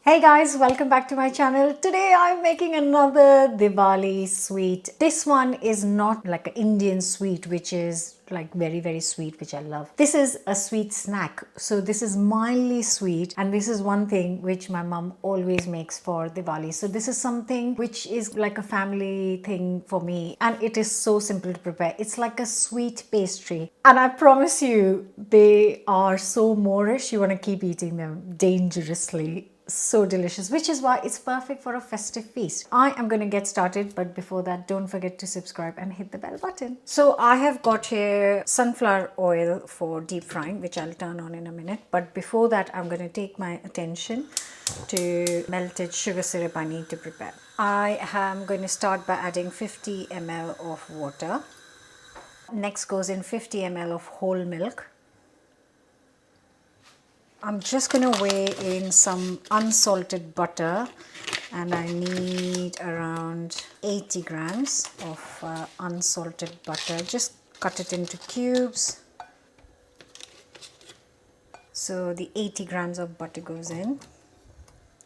Hey guys, welcome back to my channel. Today I'm making another Diwali sweet. This one is not like an Indian sweet, which is like very sweet, which I love. This is a sweet snack. So this is mildly sweet, and this is one thing which my mom always makes for Diwali. So this is something which is like a family thing for me, and it is so simple to prepare. It's like a sweet pastry, and I promise you they are so Moorish, you want to keep eating them dangerously. So delicious, which is why it's perfect for a festive feast. I am going to get started, but before that, don't forget to subscribe and hit the bell button. So I have got here sunflower oil for deep frying, which I'll turn on in a minute. But before that, I'm going to take my attention to melted sugar syrup I need to prepare. I am going to start by adding 50 ml of water. Next goes in 50 ml of whole milk. I'm just going to weigh in some unsalted butter, and I need around 80 grams of unsalted butter. Just cut it into cubes. So the 80 grams of butter goes in.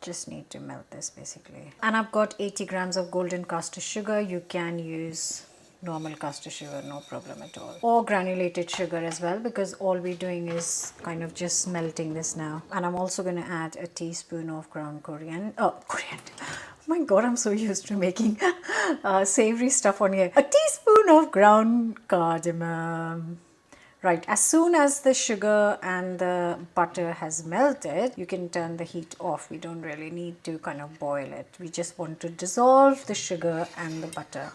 Just need to melt this basically. And I've got 80 grams of golden caster sugar. You can use normal caster sugar, no problem at all, or granulated sugar as well, because all we're doing is kind of just melting this now. And I'm also going to add a teaspoon of ground coriander. Oh my god, I'm so used to making savory stuff on here. A teaspoon of ground cardamom. Right, as soon as the sugar and the butter has melted, you can turn the heat off. We don't really need to kind of boil it. We just want to dissolve the sugar and the butter.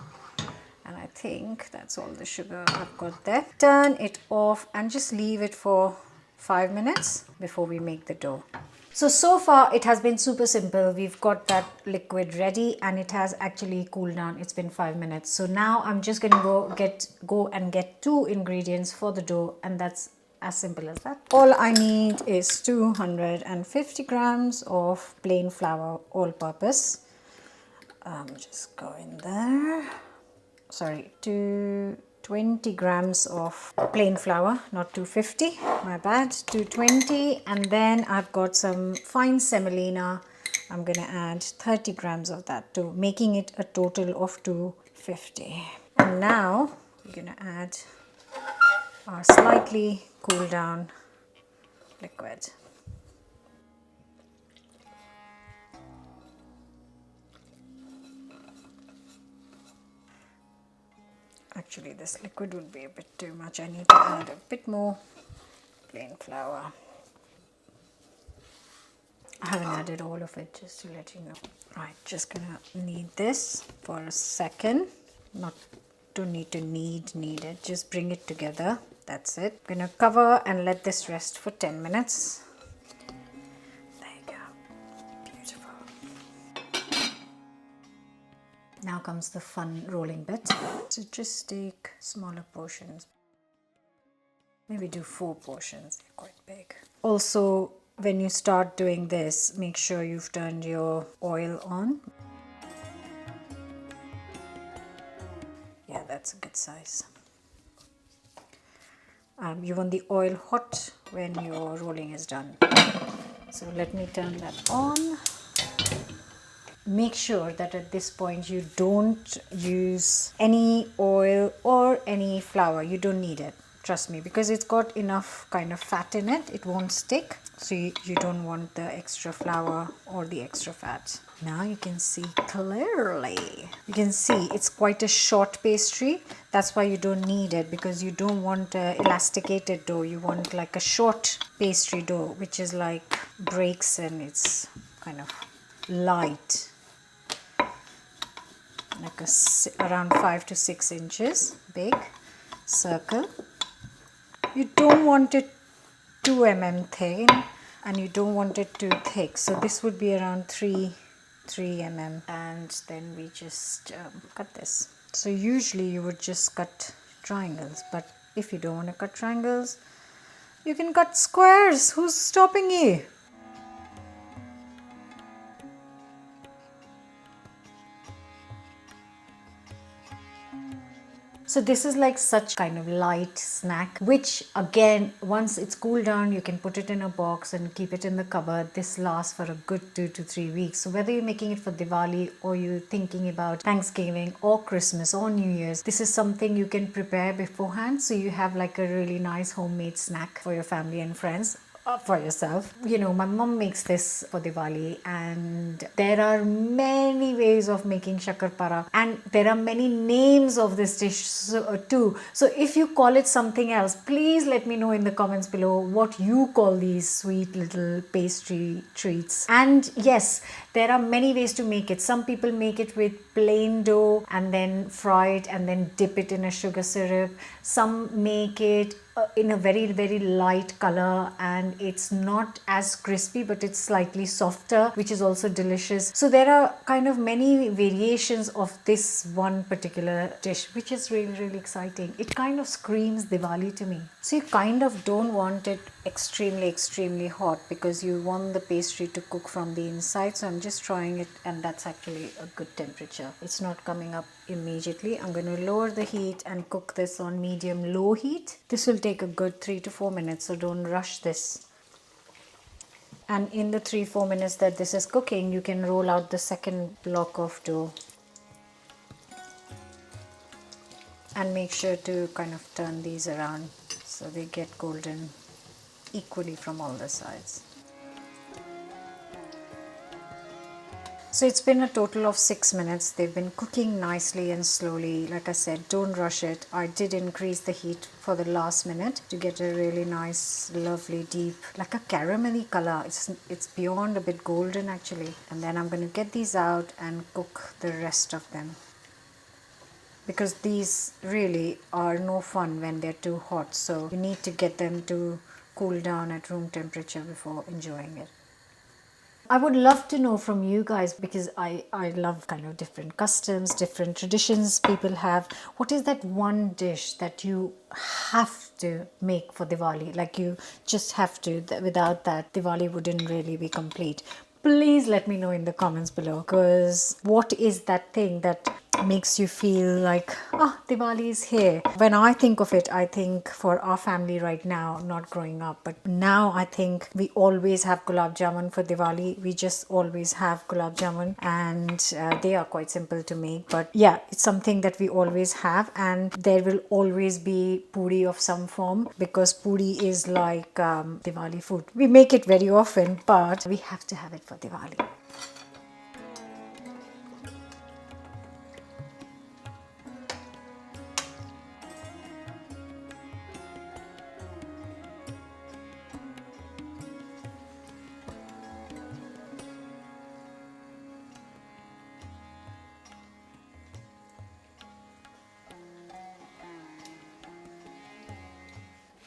And I think that's all the sugar I've got there. Turn it off and just leave it for 5 minutes before we make the dough. So far it has been super simple. We've got that liquid ready and it has actually cooled down. It's been 5 minutes. So now I'm just going to go and get 2 ingredients for the dough, and that's as simple as that. All I need is 250 grams of plain flour, all purpose. Just go in there. Sorry, 220 grams of plain flour, not 250, my bad, 220. And then I've got some fine semolina. I'm going to add 30 grams of that too, making it a total of 250. And now we're going to add our slightly cooled down liquid. Actually, this liquid would be a bit too much. I need to add a bit more plain flour. I haven't added all of it, just to let you know. Right, just gonna knead this for a second. Don't need to knead it, just bring it together. That's it. I'm gonna cover and let this rest for 10 minutes. There you go. Beautiful. Now comes the fun rolling bit. So just take smaller portions. Maybe do 4 portions, they're quite big. Also, when you start doing this, make sure you've turned your oil on. Yeah, that's a good size. You want the oil hot when your rolling is done. So let me turn that on. Make sure that at this point you don't use any oil or any flour. You don't need it, trust me, because it's got enough kind of fat in it. It won't stick, so you don't want the extra flour or the extra fat. Now you can see clearly. You can see it's quite a short pastry. That's why you don't need it, because you don't want elasticated dough. You want like a short pastry dough, which is like breaks and it's kind of light, like around 5 to 6 inches big circle. You don't want it 2 mm thin, and you don't want it too thick. So this would be around 3 mm, and then we just cut this. So usually you would just cut triangles, but if you don't want to cut triangles, you can cut squares. Who's stopping you? So this is like such kind of light snack, which again, once it's cooled down, you can put it in a box and keep it in the cupboard. This lasts for a good 2 to 3 weeks. So whether you're making it for Diwali or you're thinking about Thanksgiving or Christmas or New Year's, this is something you can prepare beforehand. So you have like a really nice homemade snack for your family and friends. For yourself. You know, my mom makes this for Diwali, and there are many ways of making SHAKARPARA, and there are many names of this dish too. So if you call it something else, please let me know in the comments below what you call these sweet little pastry treats. And yes, there are many ways to make it. Some people make it with plain dough and then fry it and then dip it in a sugar syrup. Some make it in a very light color, and it's not as crispy, but it's slightly softer, which is also delicious. So there are kind of many variations of this one particular dish, which is really exciting. It kind of screams Diwali to me. So you kind of don't want it extremely hot, because you want the pastry to cook from the inside. So I'm just trying it, and that's actually a good temperature. It's not coming up immediately. I'm going to lower the heat and cook this on medium low heat. This will take a good 3 to 4 minutes, so don't rush this. And in the 3-4 minutes that this is cooking, you can roll out the second block of dough and make sure to kind of turn these around so they get golden equally from all the sides. So it's been a total of 6 minutes. They've been cooking nicely and slowly. Like I said, don't rush it. I did increase the heat for the last minute to get a really nice, lovely, deep, like a caramelly color. It's beyond a bit golden actually. And then I'm going to get these out and cook the rest of them, because these really are no fun when they're too hot. So you need to get them to cool down at room temperature before enjoying it. I would love to know from you guys, because I love kind of different customs, different traditions people have. What is that one dish that you have to make for Diwali? Like you just have to. Without that, Diwali wouldn't really be complete. Please let me know in the comments below, because what is that thing that makes you feel like, Diwali is here? When I think of it, I think for our family right now, not growing up, but now I think we always have gulab jamun for Diwali. We just always have gulab jamun, and they are quite simple to make, but yeah, it's something that we always have. And there will always be puri of some form, because puri is like Diwali food. We make it very often, but we have to have it for Diwali.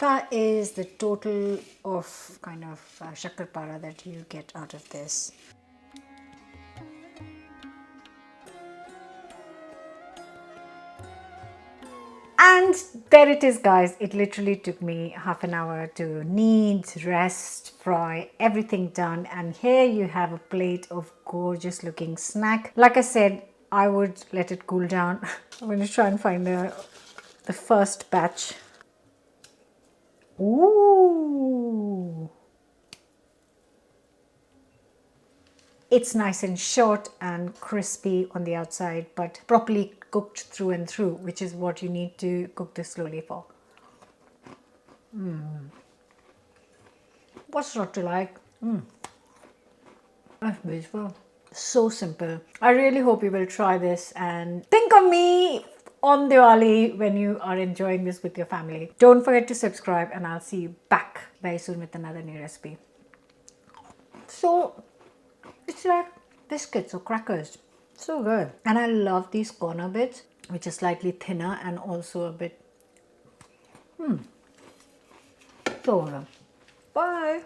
That is the total of kind of ShakkarPara that you get out of this. And there it is, guys. It literally took me half an hour to knead, rest, fry, everything done. And here you have a plate of gorgeous looking snack. Like I said, I would let it cool down. I'm going to try and find the first batch. Ooh! It's nice and short and crispy on the outside, but properly cooked through and through, which is what you need to cook this slowly for. What's not to like? That's beautiful. So simple. I really hope you will try this and think of me on Diwali when you are enjoying this with your family. Don't forget to subscribe, and I'll see you back very soon with another new recipe. So it's like biscuits or crackers. So good. And I love these corner bits, which are slightly thinner and also a bit so good. Bye.